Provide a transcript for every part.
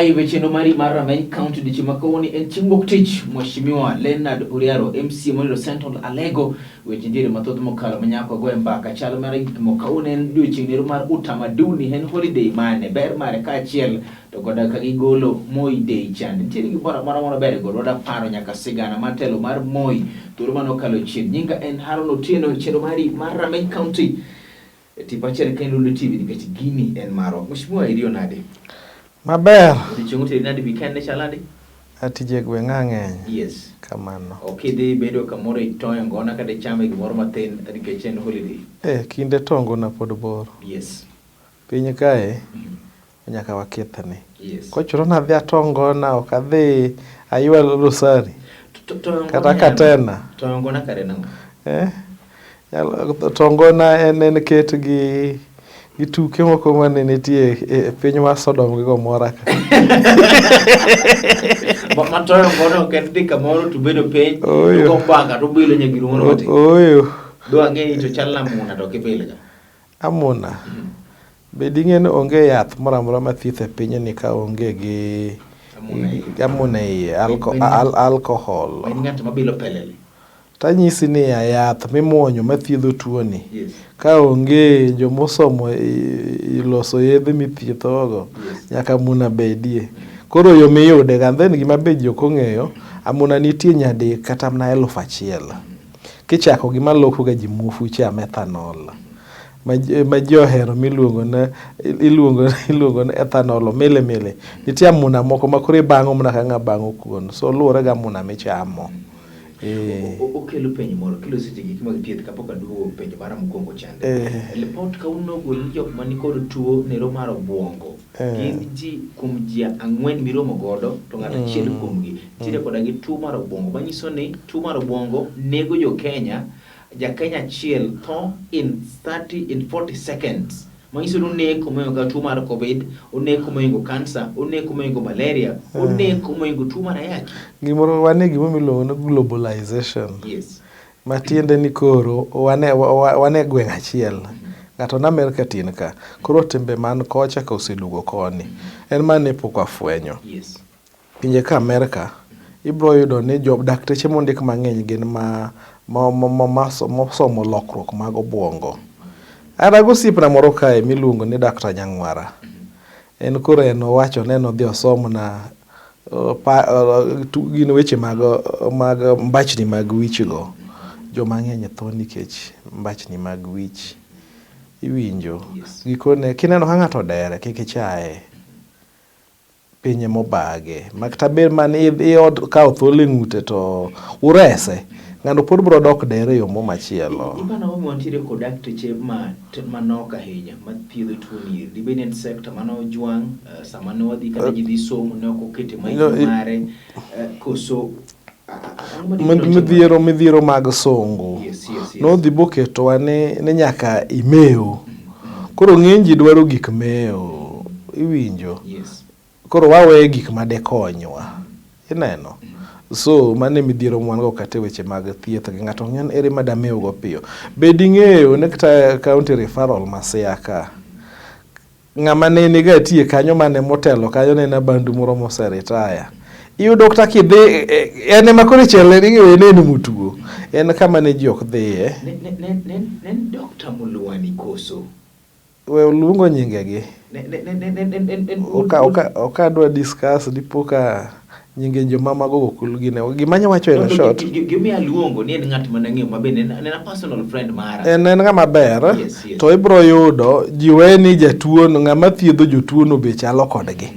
Hai vecheno mari mar Rameny County di Chimakoni en chimbok tich Mheshimiwa Leonard Uriaro MC Moniro Central Alego wejindire mathoth mokalo manyako go mbaka chal mar mokaune en diochieng'ero mar utamaduni en holiday mane ber mare ka achiel to koda ka gigolo Moi Day chand nitiere gimoro moro ber go roda paro nyaka sigana matelo mar Moi turu mano kalo chien nyinga en Haron Otieno chero mari mar Rameny County tipachere ka Lolwe Tv nikech gini en maro Mheshimiwa irio nade maber dichungu te nadi weekend chalade atije gwe ng'ang'eny yes kamano okay de bedo kamoro itoyo ngona kada chame gimoro matin nikech en holiday kinde tongo na pod bor yes piny kae nyaka wakethane yes kochuro na dhi atongo na okadhi aywa rosari kata katena tongo na kare nango tongo na en ket gi ituke moko mane nitie piny mar Sodom gi Gomora ka matoyo ngono kendi kamoro to bedo piny to mbanga to bilo nyagiru moro mati do ang'e to chal na muna to kipilga amuna bedi ng'en onge yath moramora mathieth e piny ni ka onge gi amuna iye alcohol ng'at mabilo pelele tanyisi ni yath mimuonyo mathiedho tuoni ka onge jomosomo iloso yedhe mithiethogo nyaka amuna bedie koro yo miyude gandhen gima bed jokong'eyo amuna nitie nyadi kata mna 1,000 kichako gima loko ga jimuofu cha methanol ma johero iluongo na ethanol mele nitie amuna moko makore bang'o mna ka ng'a bang'o kuon so luore ga amuna michamo okelo penyo moro kilo seche gik mag thieth kapok aduogo penjo mara mokwongo chande report kauno gol jok mani kod tuo nero mar obwongo gin ji kuom ji 4 miromo godo to ng'ato achiel kuomgi nitiere koda gi tuo mar obwongo manyiso ni tuo mar obwongo nego jo Kenya Kenya achiel tho in 40 seconds manyiso ni oneko moingo tuo mar covid oneko moingo cancer oneko moingo malaria oneko moingo tuo mar ayaki gimoro wane gimo miluongo na globalization yes matiende ni koro wane gweng' achiel ng'ato na Amerika tin ka koro tembe man kocha ka osedugo koni en mane pok afwenyo yes pinje ka Amerika ibro yudo ni dakteche mondik mang'eny gin mosomo lokruok mag obwongo Arago sipna moro kae miluongo ni Dr. Nyang'wara en koro en owacho neno dhi osomo na gin weche mag mbachni mag wichgo joma ng'eny tho nikech mbachni mag wich iwinjo gikone kineno ka ng'ato dere kik ichaye pinye mobage makta ber man iod ka othole ng'ute to urese ng'ano pod bro dok dere yo machielo ibana omi wantiere kod dakteche manok ahinya mathiedho tuo ni dibed en sector mano jwang sama ne wadhi kata ji dhi somo ne ok okete mare koso midhiero mag songo nodhi boketo wane ne nyaka imeo koro ng'eny ji dwaro gik meo iwinjo koro wawe gik made konywa ineno so mane midhiero mwango kate weche mag thieth gi ng'ato ng'en ere madameo go piyo bedi ng'eyo ne kata county referral Siasa ng'ama ne niga tie kanyo mane motelo kanyo ne na bandu moro moseretaya iyudo kata kidhi en makore chele ng'eyo ne mutugo en kama ne ji ok dhiye ne Dr. Mulwani koso we luongo nyingegi oka dwa discuss dipoka nyinge jomama gogo kulgine gimanya wacho en short gimi aluongo ni en ng'at manang'eyo mabe en a personal friend mara en ng'ama ber to ibro yudo jiweni jatuo ng'ama thiedho jotuo no be chalo kodgi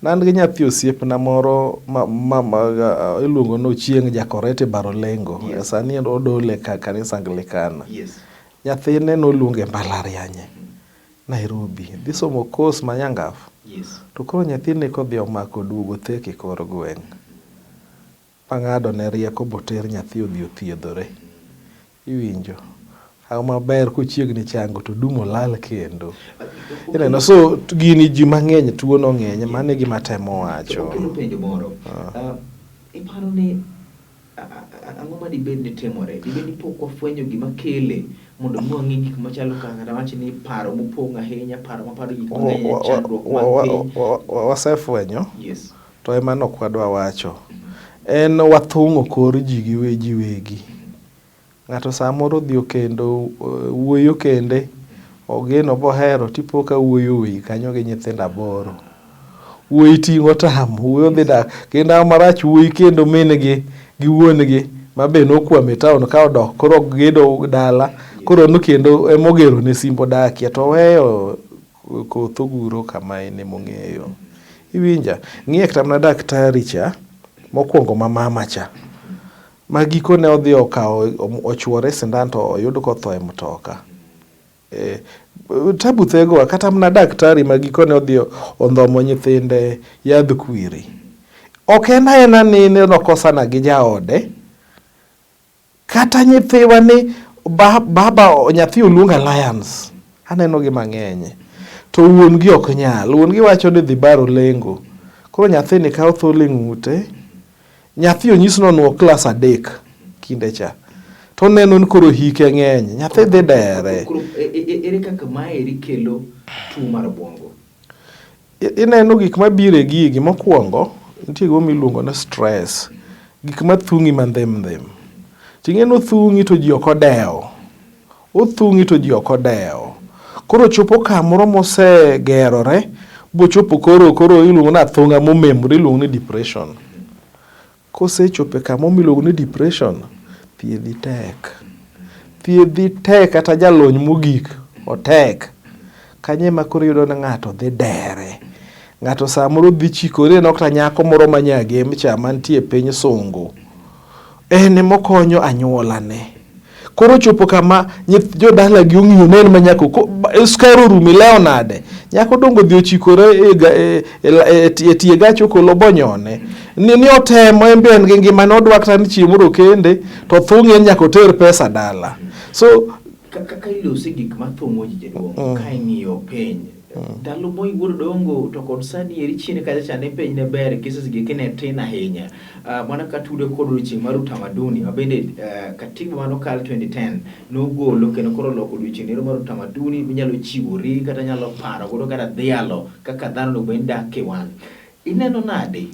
nan gi nyathi osiepna moro iluongo no Chieng' Jakorete Barolengo sani odole ka kanisa Anglikana nyathine noluonge mbalariany Nairobi dhi somo course manyangaf to koro nyathine kodhi omako duogo theke kor gweng' pang'ado ne rieko boter nyathi odhi othiedhore iwinjo how maber kochiegni chango to dumo lal kendo ineno so gini ji mang'eny tuo no ng'eny mane gima temo wacho penjo moro iparo ni ang'o ma dibed ni timore dibed ni pok wafwenyo gima kele mondo muangi gik machalo kaka wacho ni paro mopong' ahinya, paro maparo gik mang'eny, chandruok mag piny. Wasefwenyo. Yes. To ema nok wadwa wacho. En wathung'o kor ji gi wegi. Ng'ato samoro dhi kendo wuoyo kende ogeno bohero tipo ka wuoyo wi kanyo gi nyithindo 8. Wuoyi ting'o tam, wuoyo dhi dak kendo marach wuoyi kendo mingi gi wuongi mabe nokwame town ka odok koro gedo dala koro no kendo emogero ne simbo dakia to weyo kotho guro kama ene mong'eyo. Iwinja ng'iye kata mana daktari cha mokwongo mama cha magiko ne odhi okawo ochuore sindan to oyudo kotho e mtoka. Tabu thego kata mana daktari magiko ne odhi ondhomo nyithinde yadh kwiri. Ok ena ni nokosana gi jaode. Kata nyithiwa ni baba nyathi oluonga Alliance. Aneno gi mang'eny. To wuon gi ok nyal. Wuon gi wacho ni dhi baro lengo. Koro nyathi ni kawo thole ng'ute. Nyathi onyisno no klas 3 kinde cha. To neno ni koro hike ng'eny. Nyathi dhi dere. Ere kaka maeri kelo tuo mar obwongo? Ineno gik mabire gigi mokwongo. Nitie go miluongo na stress. Gik mathung'i mandhem. Ting'eno thung'i to ji ok odewo. Othung'i to ji ok odewo. Koro chopo kamoro mosegerore, bochopo koro iluongo na athung'a momemore iluongo ni depression. Kosechope kama miluongo ni depression, thiedhi tek kata jalony mogik otek. Kanye ma koro yudo na ng'ato dhi dere. Ng'ato samoro dhi chikore nokta nyako moro manyage mcha mantie piny sungu. Ene mokonyo anyuolane. Koro chopo kama jodala gi ong'iyo nen manyako skaro rumi leo nade. Nyako dongo dhi ochikore e tie gacho kolo bonyone. Ni otemo embe en gi ngima ne odwa kata ni chiemoro kende to thung'e nyako ter pesa dala. So kaka iloso gik mathung'o ji jedwong ka ing'iyo piny. Dalo boy wuoro dongo to kod sani eri chine kacha chane piny ne ber cases gi kine tin ahinya. Mana katude kod odiochieng' mar utamaduni mabende katiba manokal 2010 nogolo kendo koro loko odiochieng' mar utamaduni minyalo chiwori kata nyalo paro godo kata dhialo kaka dhano bende dak e wan. Ineno nade?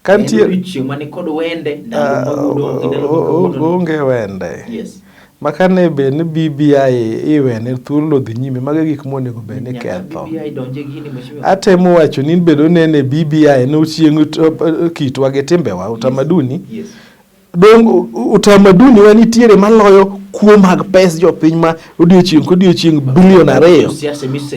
Kantie odiochieng' mane kod wende ndalo onge wende. Yes. Makane be ni BBI iwene thuolo dhi nyime mage gik monego be ni ketho. BBI donje gini mheshimiwa. Atemo wacho ni bedo nene BBI no chieng' kitwa gi timbewa utamaduni. Yes. Dong utamaduni wanitiere maloyo kuo mag pes jopiny ma odiochieng' bilion 2. Siasa mise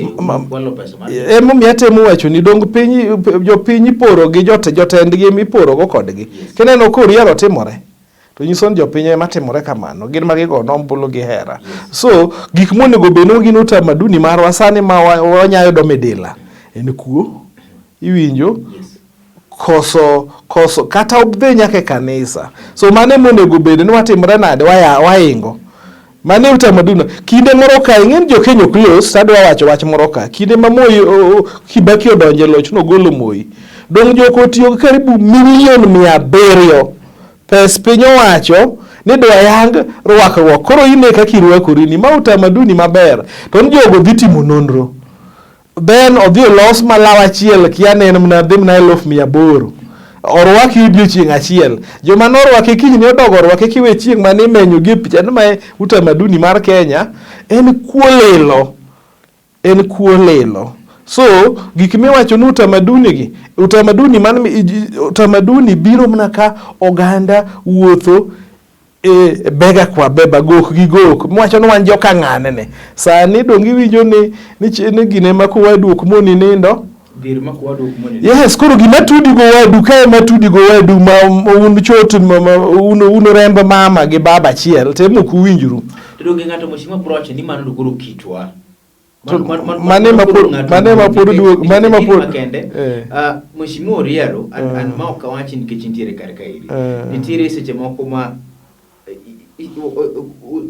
kwalo pesa mar. Emo atemo wacho ni dong piny jopiny iporo gi jotendgi miporo go kodgi. Keneno koriero timore. To nyison jopiny ema timore kamano gin magigo nombulu gi hera. So gik monego beno gin utamaduni marwa sani ma wanyayo do midila en kuo iwinjo koso kata obdhe nyake kanisa. So mane monego beno ni watimre nade waingo mane utamaduni kinde moro ka ing'en jokenyo close tadwa wacho wach moro ka kinde ma Moi Kibaki odonje loch no golo Moi dong joko tiyo karibu milion 700 pes piny owacho ni dwa yang rwakruok koro ine kaka irwakori ni ma utamaduni maber to jogo dhi timo nonro ben odhi los malawa achiel kiane mna dhi mna 800 orwaki odiochieng' achiel joma norwake kiny ne odogo orwake kiwe chieng' mane imenyo gi picha ni ma utamaduni mar Kenya en kuolelo. So gik miwacho ni utamaduni biro mna ka oganda wuotho bega kwa beba gok gi gok mwacho ni wan joka ng'ane sani dongi winjo ni gine ma kowaduok moni nindo dir ma kowaduok moni. Yes, koro gima tudi go wadu kae ma tudi go wadu ma un chot un remba mama gi baba achiel temo kuwinjuru to dongi ng'ato mheshimiwa broach ni mano do goro kitwa mane mapod mheshimiwa Oriero an ma ok awachi nikech nitiere kar kairi nitiere seche moko ma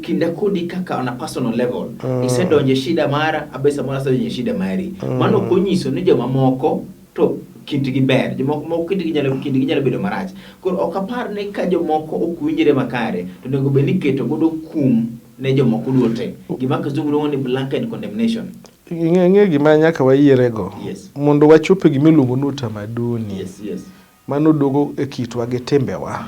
kinda kodi kaka on a personal level isedonje shida mara abesa mara sedonje shida mari mano konyiso ni joma moko to kintigi ber jomoko kintigi nyalo bedo marach koro ok apar ni ka jomoko ok winjire makare to nego be ni keto godo kum ne jomoko duote. Gima kizungu luongo ni blanket condemnation. Ng'e gima nyaka wayierego. Yes. Mondo wachope gima iluongo ni utamaduni. Yes. Mano dogo e kitwa gi timbewa.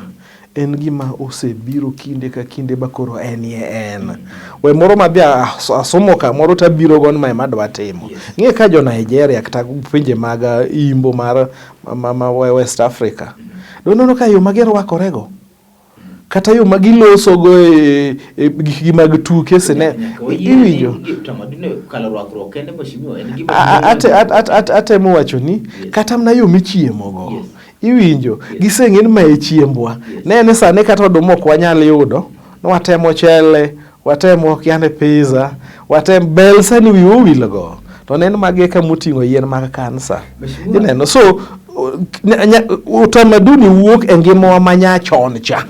En gima osebiro kinde ka kinde bakoro en. We moro madhi asomo ka moro tabiro gon ma madwa timo. Ng'e ka jo Nigeria kata pinje mag imbo mar West Africa. Donono ka yo magero wakorego. Kata yo magiloso go e gik mag tuke sene iwinjo. Atemo wacho ni kata mna yo michiemo go. Iwinjo giseng'en ma e chiembwa. Ne sane kata oduma ok wanyal yudo. No watemo chele, watemo kiane pizza, watemo bel sani wiwil go. To nen mage ka moting'o yien mag kansa. Ineno so utamaduni wuok e ngimawa manyachon cha.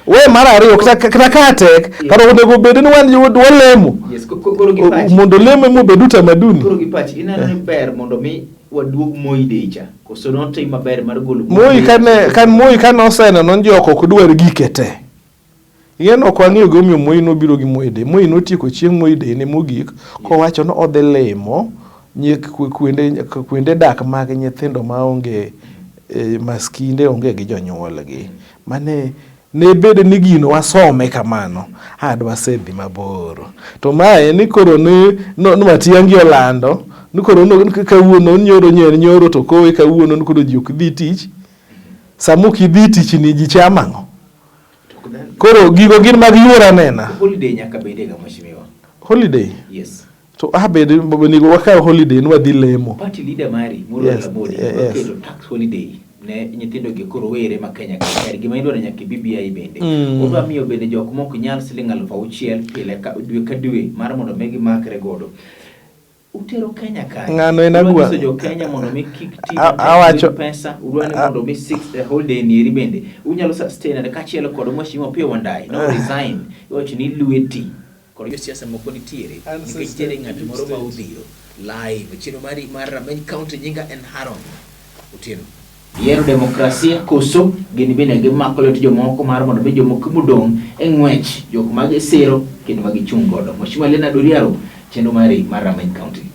We mara ariyo kata katek karo onego bed ni wan walemo. Mondo lemo mo bed utamaduni. Koro gipachi inano ni ber mondo mi waduog Moi decha. Koso non tim maber mar golo Moi kan oseno non joko ok dwar gikete. Yen ok wang'iyo gomiyo Moi nobiro gi Moi de. Moi notieko chieng' Moi de ne mogik kowacho no odhi lemo kuende dak mag nyithindo maonge maskinde onge gi jonyuolgi. Mane ne bede ni gino wasome kamano adwa sedhi maboro to mae ni koro no matiangi olando ni koro no kawuono nyoro to kowe kawuono ni koro ji ok dhi tich samuki dhi tich ni ji chamango koro gigo gin mag yuora nena. Holiday nyaka bede ga mheshimiwa. Holiday? Yes. To abede nigo wakaw holiday nwa dhi lemo. Party leader mari muro la bodi okelo tax holiday ne nyithindo gi koro were ma Kenya ka gima idwaro nyaka BBI bende. Odwa miyo bende jok moko nyal siling 6,000 pile ka dwe ka dwe mar mondo megi makre godo. Utero Kenya ka. Ngano enagwa. Jo Kenya mondo me kick team pesa udwani mondo me 6 holiday ni bende. Unyalo sustain na kachielo kod mheshimiwa pia wandai no resign. Yoch ni Lolwe koro siasa moko nitiere nikech tiere ng'at moro ma udhiro live chino mari mar Rameny County nyinga en Haron Otieno. Yiero demokrasia koso gin bende gimako lwet jomoko mar mondo be jomoko modong' e ng'wech jok mag sero kendo mag chung godo. Mheshimiwa Lena Doriaro chendo mari mar Rameny County.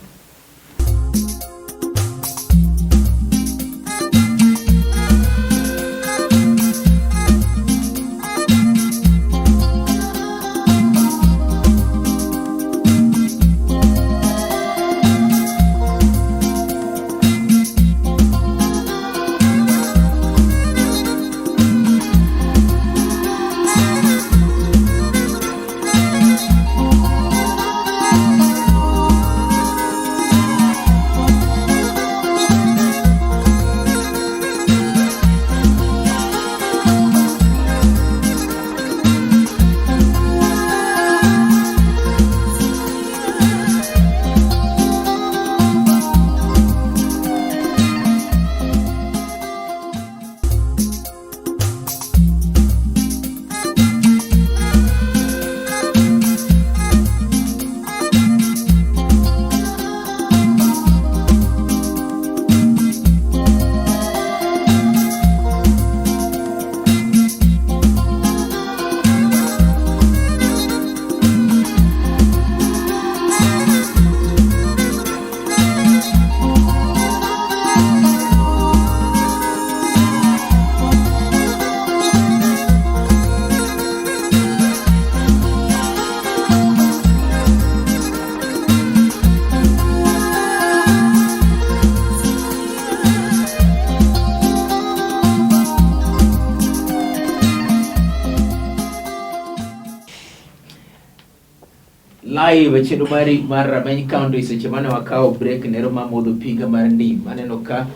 Live chendo mari mar Rameny County seche mane wakao break nero mamodho piga mar ndim aneno ka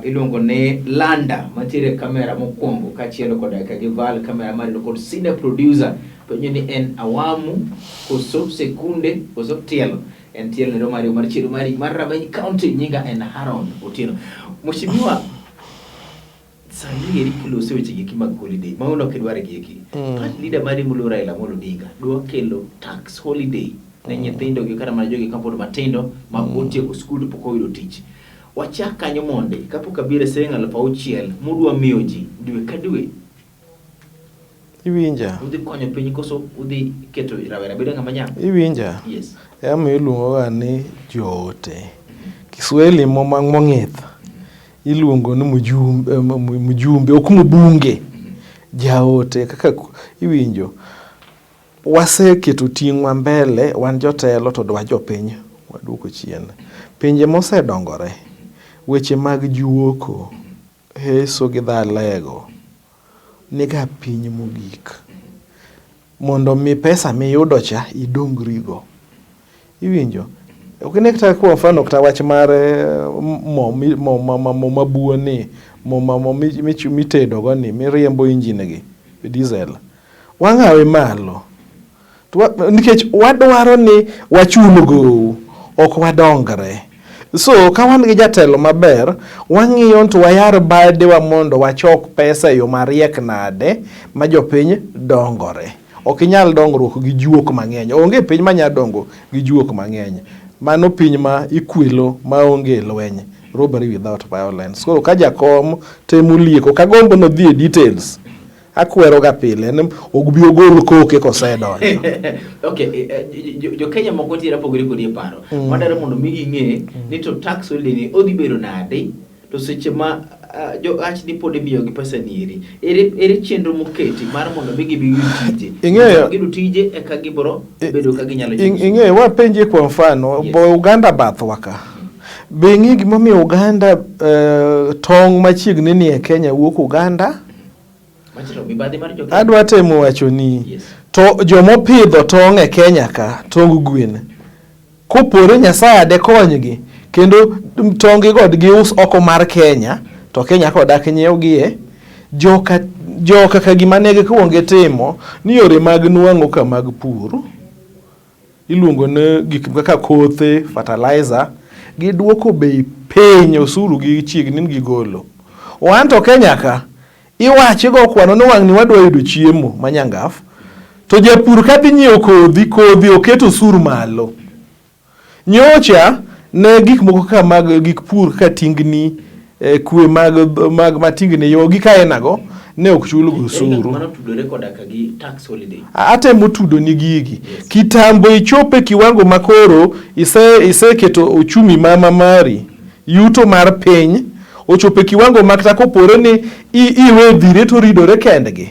iluongo ne Landa mantiere kamera mokwongo kachielo koda ka gival kamera mari no kod senior producer penyo ni en awamu koso sekunde koso tielo en tielo nero mari mar chendo mari mar Rameny County nyinga en Haron Otieno. Mheshimiwa sani eri kilo seweche giki mag holiday maono kedware giki party leader mari mulo Raila Amolo Odinga dwa kelo tax holiday ne nyithindo gi kata mana jogi kapod matindo ma otieko skul pok oyudo tich. Wachak kanyo monde kapok abire siling 6,000 mudwa miyo ji dwe ka dwe. Iwinja. Udhi konyo piny koso udhi keto rawera bedo ng'ama nyako? Iwinja. Yes. Ema iluongo ni joote. Kiswahili mong'ith iluongo ni mjumbe ok mbunge. Jaote kaka iwinjo. Waseketo ting'wa mbele wan jotelo to dwa jopiny waduoko chien. Pinje mosedongore weche mag juoko heso gi dhalego niga piny mogik mondo mi pesa miyudo cha idongrigo. Iwinjo. Ok kata kwa mfano kata wach mar mo mabuoni mo mitedo go ni miriembo injine gi diesel. Wang'awe malo. Nikech wadwaro ni wachulgo ok wadongre. So ka wan gi jatelo maber wang'iyo to wayar bade wa mondo wachok pesa yo mariek nade ma jopiny dongore. Ok inyal dongruok gi juok mang'eny. Onge piny manya dongo gi juok mang'eny. Mano piny ma ikwelo maonge lweny. Robbery without violence. So ka jakom temo lieko ka gombo no dhi details. Akwero ga pile ne ogbi ogol koke kosedonjo. Okay, jo Kenya moko tira pogore kodi paro. Madare mondo mi ing'e ni to tax holiday ni odhi bedo nade to seche ma jo ach ni pod imiyo gi pesa nieri. Ere chenro moketi mar mondo mi gibi tije. Ing'eyo gidu tije eka gibro bedo ka ginyalo jiso. Ing'eyo wapenje kwa mfano bo Uganda bath waka. Bengi gimomiyo Uganda tong' machiegni ni e Kenya wuok Uganda. Adwa temo wacho ni to jomopidho tong' e Kenya ka tong' gwen kopore Nyasaye de konygi kendo tongi god gius oko mar Kenya to Kenya kodak nyiewogie joka ka gima negi kuonge timo ni yore mag nuang'o ka mag pur iluongo ne gik kaka kothe fertilizer giduoko bei piny osuru gi chiegni gigolo. Wan to Kenya ka iwache go kwano no wang' ni wadwa yudo chiemo manyangaf to japur kadhi nyiewo kodhi oketo sur malo. Nyocha ne gik moko ka mag gik pur ka tingni kwe mag matingni yo gi kaenago ne ok chul go suru. Mano tudore koda ka gi tax holiday. Atemo tudo ni gigi. Kitambo ichope kiwango makoro iseketo uchumi mama mari yuto mar piny ochope kiwango makta kopore ni iwe dhire to ridore kendgi.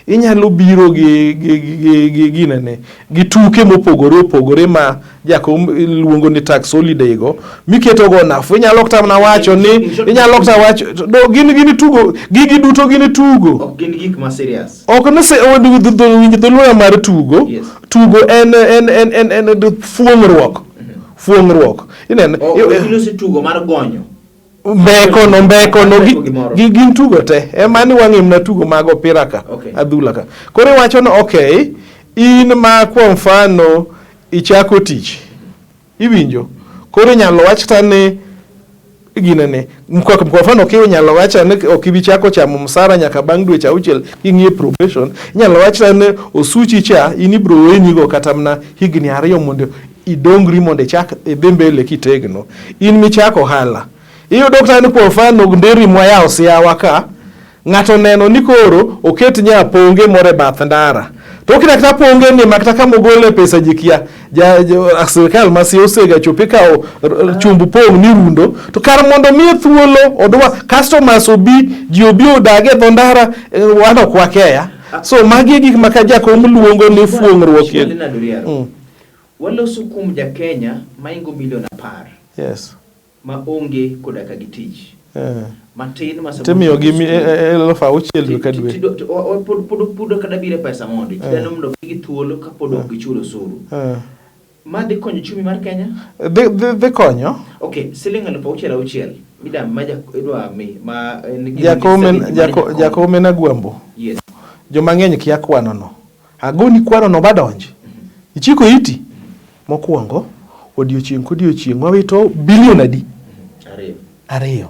Inyalo biro gi nene gituke mopogore ma jakom luongo ni tax holiday go miketo go nafu. Inyalo ktamna wacho ni inyalo kta wacho do gini tugo gigi duto gini tugo ok gin gik ma serious. Ok no se winjo dholuya mar tugo. Tugo en fuong'ruok. Inene ilo se tugo mar gonyo mbeko no gin tugo te emani wang'im na tugo mag opira ka adhula ka. Koro wacho no okay in ma kwa mfano ichako tich iwinjo koro nyalo wach tane ginene kwa mfano kiwe nyalo wacha ne okibichako chamo msara nyaka bang' dweche auchiel king'ie probation nyalo wacha tane osuchi cha inibro wenyigo kata mna higni 2 mondo idongri mondo chak dhi mbele kitegno in michako hala. Iyo dokta ni kwa mfano nderi mwaya osiawa ka ng'ato neno ni koro oket nya ponge more bath ndara to kina kata ponge ni makata kama ogole pesa jikia serikal masi osega chopika chumbu pong ni rundo to kar mondo mi thuolo odwa customers obi ji obi odage dho ndara wano kwa keya. So magi gik makaja ko mluongo ni fuong'ruok. Walo sukum ja Kenya maingo miliona par. Yes. Ma onge koda ka gitich. Matin ma temiyo gi 6,000 ka dwe. Podo kada bire pesa mondi. Tidano mondo gi thuolo ka podo gichulo suru. Ma de konyo chumi mar Kenya? De konyo. Okay, siling 6,000 midam maja edwa mi ma jakome na gwambo. Yes. Joma ng'eny kia kwano no. Agoni kwano no badonji. Ichiko iti mokwongo odiochieng' wawito bilion adi? 2.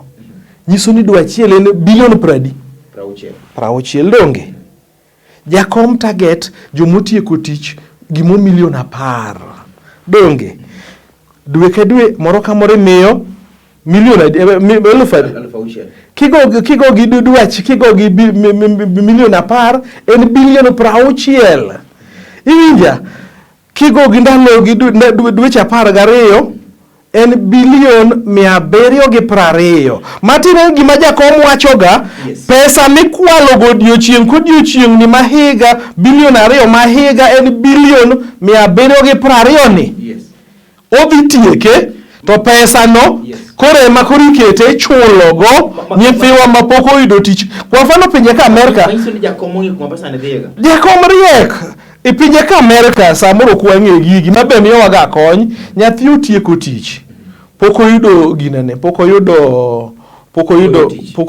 Nyiso ni dwa achiel en bilion 20. 60 donge. Jakom target jomotieko tich gimo milion 10 donge. Dwe ka dwe moro ka moro miyo milion adi 1,000. kigo gi dwach, kigo gi milion 10 en bilion 60. Iwinja, kigo gi ndalo gi dweche 12 en bilion 720. Matine gima jakom wachoga, pesa mikwalo godiochieng' kodiochieng' ni mahiga bilion 2 mahiga en bilion 720 ni. Odhi tieke to pesa no koro ema korikete chulogo nyithiwa mapok oyudo tich. Kwa mfano pinje ka Amerika, jakom riek. E pinje ka Amerika samoro kwang'e gigi mabe miyo ga kony, nyathi otieko tich. Pok oyudo ginane, pok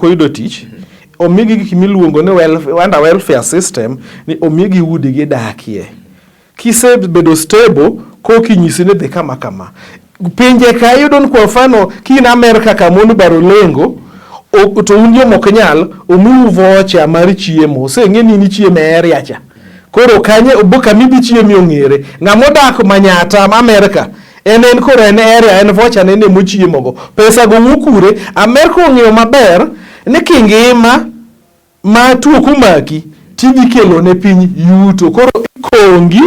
oyudo tich. Omigi gik miluongo ni welfare system, ni omigi udi gi dakie. Kisebedo stable kokinyisi ne dhi kama. Pinje ka yudo kwa mfano kina Amerika kamonu baro lengo to unyo moknyal omu vocha mar chiemo. Seng'eni ni chiemo area cha. Koro kanye oboka mibi chiemo ong'ere. Ng'amodak Manyata Amerika en koro en area en vocha ne mochiemo go. Pesa go wukure Amerika ong'eyo maber ni kingima ma tuo kumaki tidhi kelo ne piny yuto. Koro ikongi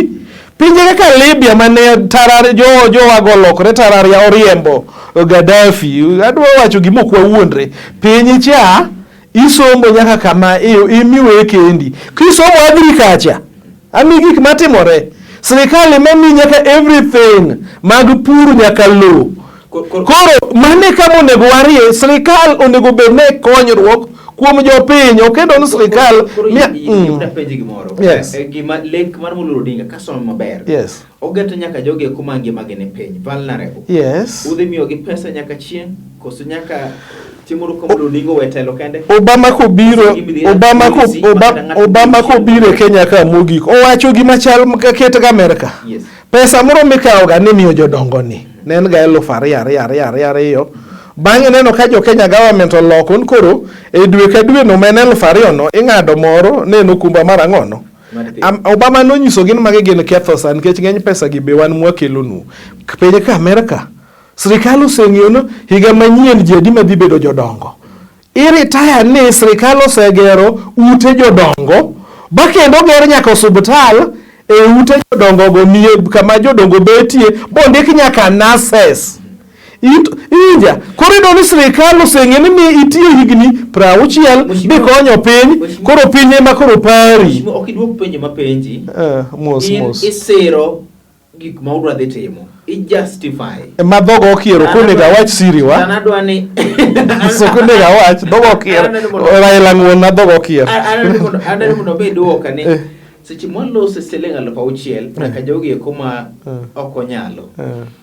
pinje kaka Libya mane tarar jo wagolokre tarar ya oriembo Gaddafi. Adwa wacho gimok wawuondre. Pinyi cha isomo nyaka kama imiwe kendi. Kisomo agriculture ami gik matimore. Sirikal memi nyaka everything mag pur nyaka lo. Koro mane kama onego warie sirikal onego bedne konyruok kuom jopiny. Okendo ni sirikal penji gimoro. Gima link mar Mululo Odinga kasomo maber. Ogeto nyaka joge kumangi magene piny vulnerable. Udhi miyo gi pesa nyaka chieng' koso nyaka timuru Mululo Odinga wetelo kende. Obama ko biro Kenya ka mogik owacho gima chal ket ga Amerika. Pesa moro mikawo ga ni miyo jodongo ni nen ga 2,200. Bang'e neno ka jo Kenya government olokon koro e dwe ka dwe no men 2,000 no ing'ado moro neno kumba mar ang'ono. Obama nonyiso gin mage gin ketho san nikech ng'eny pesa gi be wan mwakelonu. Pinje ka Amerika sirikal oseng'eyo higa manyien ji adi madhi bedo jodongo. Iritaya ni sirikal osegero ute jodongo ba kendo ger nyaka osubtal e ute jodongo go miye kama jodongo betie bondik nyaka nurses. Inja korido ni sirikal oseng'eyo ni itiyo higni 60 bi konyo piny koro piny ema koro pari. Okidwok penje mapenji. Mos. Isero gik ma udwa dhi timo. Justify. Ma dhogo okiero konega wach siriwa. Tanadwani so konega wach dhogo okiero. Raila ng'won na dhogo okiero. Anene mondo be duoka ni seche molose siling 6,000 nyaka jogi kuma okonyalo.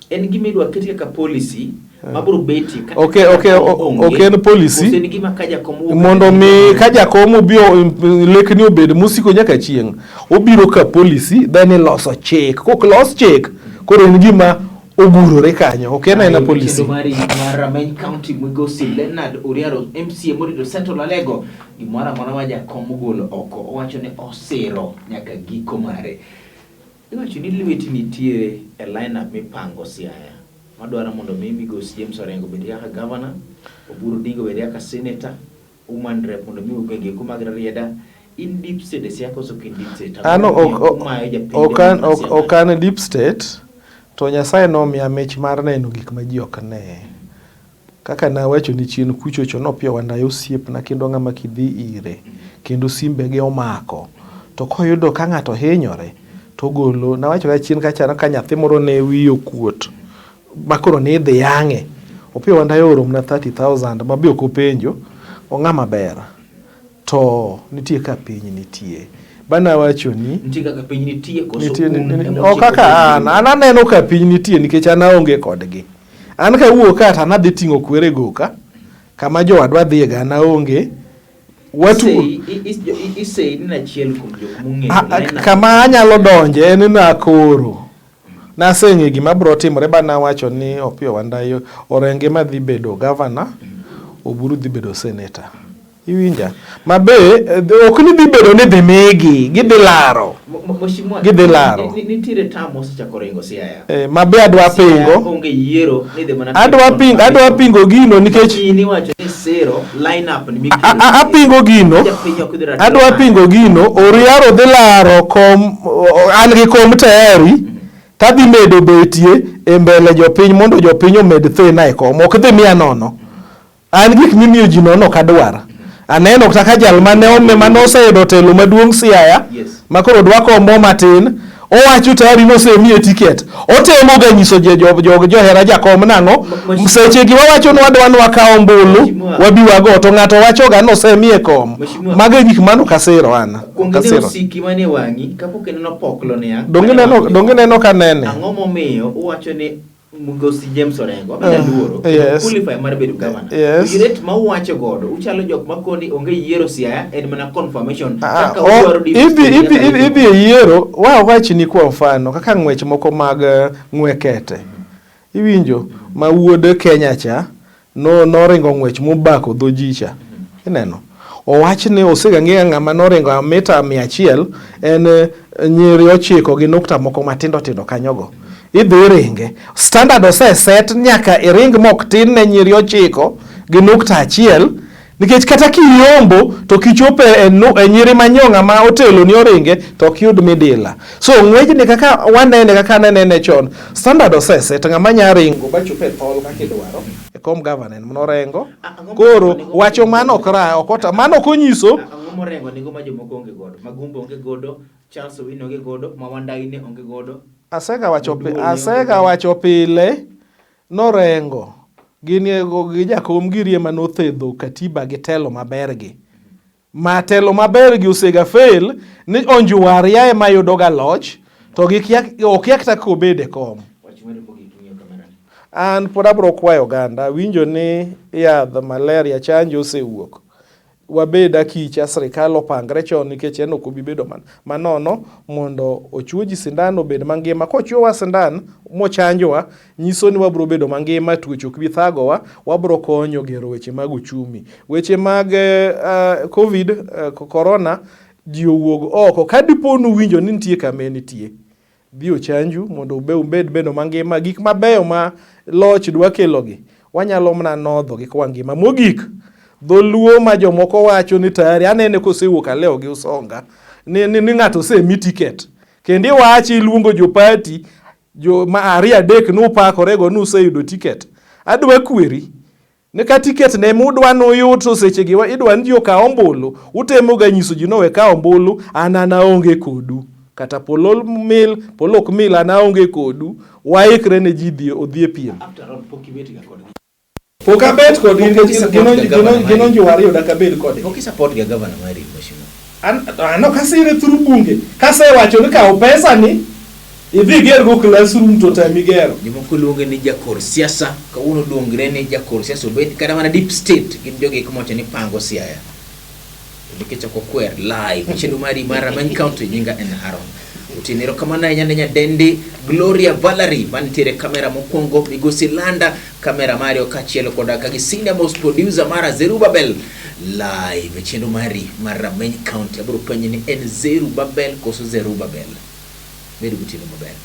En gima idwa keti kaka policy mabro beti kata okay en policy en gima kaja komu mondo mi kaja komu bio lekni obed musiko nyaka chieng' obiro ka policy then loso check kok los check koro en gima ogurore kanyo okena ena policy mari Rameny County Migosi Leonard Oriaro MCA Morido Central Alego gimara mwana waja komugolo oko owacho ni osero nyaka giko mare. Iwacho ni lweti nitie e lineup mipango Siaya madwaro mondo Migosi James Orengo bedi kaka governor, Oburu Dingo bedi kaka senator, woman rep mondo mi ogenge kuma rieda in deep state Siaya so kin deep state. Okan deep state to Nyasaye no miya mech mar neno gik ma ji ok ne. Kaka na wacho ni chien kuchocho no pia wanda osiep na kendo ng'ama kidhi ire kendo simbe ge omako to koyudo ka ng'ato hinyore to golo na wacho ka chien kacha ka nyathi moro ne wiyo kuot makoro ne idhi yang'e opia wanda yorom na 30,000 mabe ok openjo ong'ama ber to nitie ka piny nitie. Bana wacho ni nitie kaka piny nitie koso o kaka an aneno ka piny nitie nikech an aonge kodgi. An ka wuok kata nadhi ting'o kwere goka kama jowadwa dhi ga na onge watu na chiel kum jok mung'eyo kama anyalo donje en na koro naseng'e gima bro timore. Bana wacho ni Opiyo Wandayi Orenge madhi bedo governor, Oburu dhi bedo senator. Iwinja. Mabe ok ni dhi bedo ni dhi migi, gidhi laro. Gidhi laro. Nitiere tamo osechako ringo Siaya. Mabe adwa pingo. Onge yiero ni dhi mana. Adwa pingo gino nikech ini wacho ni zero lineup ni mikiro. Apingo gino. Adwa pingo gino, Oriaro dhi laro kom an gi kom tayari. Tadhi medo betie e mbele jopiny mondo jopiny omed thina e kom. Ok dhi miya nono. An gik mimiyo ji nono kadwara. Aneno kaka jal mane oseyudo telo maduong' Siaya, makoro dwa kombo matin, owacho tayari nosemiye tiket. Otemo ga nyiso johera jakom nang'o, seche gi wawacho ni wadwa ni wakaw ombulu, wabi wago, to ng'ato wacho ga nosemiye kom. Mago gik mano kasiro an. Kasiro. Siki mane wangi, kapok neno poklo ne ya. Donge neno kanene. Ang'o momiyo uwacho ni Mugosi James Orengo abenda luoro qualify mar bedo governor. Irate ma uwacho godo uchalo jok makoni onge yiero Siaya en mana confirmation kaka udwaro ibi yiero wawachi ni kwa mfano kaka ng'wech moko mag ng'wekete. Iwinjo ma wuod Kenya cha no ringo ng'wech mobako dhojicha. Ineno owachni osega ng'eya ng'ama noringo mita 100 en nyiri 9 gi nukta moko matindo kanyogo. Idhi ringe. Standard oseset nyaka iring mok tin ne nyiri 9 gi nukta 1 nikech kata kiyombo to kichope e nyiri manyonga ma otelo ni oringe to kiyud midila. So ng'weji ni kaka wanene kaka nene chon. Standard oseset ng'ama nya ringo bachope tol kaka idwaro e kom governor mnorengo. Koro wacho mano okota mano konyiso morengo nigo ma jomoko onge godo. Magumbo onge godo, Chal onge godo, Mawandaine onge godo. Asega wacho pile norengo gini gi jakom girie manothedho katiba gi telo mabergi. Ma telo mabergi osega fail ni onjuwaria ema yudo ga loch to okia kata kobede kom. An pod abro kwayo ganda winjo ni yadh malaria chanjo osewuok. Wabeda kicha sirikal opangre chon nikech en ok obi bedo manono mondo ochuoji sindan obed mangima. Kochuowa sindan mochanjowa nyiso ni wabro bedo mangima, tuoche ok bi thagowa, wabro konyo gero weche mag uchumi. Weche mag covid corona ji owuog oko kadiponu winjo ni nitie kame nitie. Bio chanju mondo ubed bedo mangima. Gik mabeyo ma loch dwa kelogi wanyalo mna nodho gi kwa ngima. Mogik dholuo ma jomoko wacho ni tayari anene kosewuok aleo gi usonga ni ng'ato osemi tiket kendo wachi iluongo jopati jo ma aria dek no pakorego no useyudo tiket. Adwa kweri ne ka tiket ne mudwa no yuto seche gi idwa ndio ka ombulu utemo ga nyiso ji no we ka ombulu anana onge kodu kata polok mil ana onge kodu waikre ne ji dhi odhie piem. After all pokibeti ga kod Poka bet kod gino njuwario daka bet kod. Poki support ga governor mari mheshimiwa. Ano kasire through bunge. Kase wacho ni kawo pesa ni idhi ger go classroom to time igero. Jomoko luonge ni jakor siasa, kawuono luongre ni jakor siasa obet kada mana deep state gin jogi kumocha ni pango Siaya. Nikech ko kwer live chendu mari mara Rameny County nyinga en Haron. Utinero kamana nyanya dendi Gloria Valerie mantiere kamera mokwongo Migosi Landa kamera Mario kachielo koda kagi cinema producer mara Zerubabel live chendu mari mara Rameny County abro penye ni en Zerubabel koso Zerubabel. Bedu butino mabel.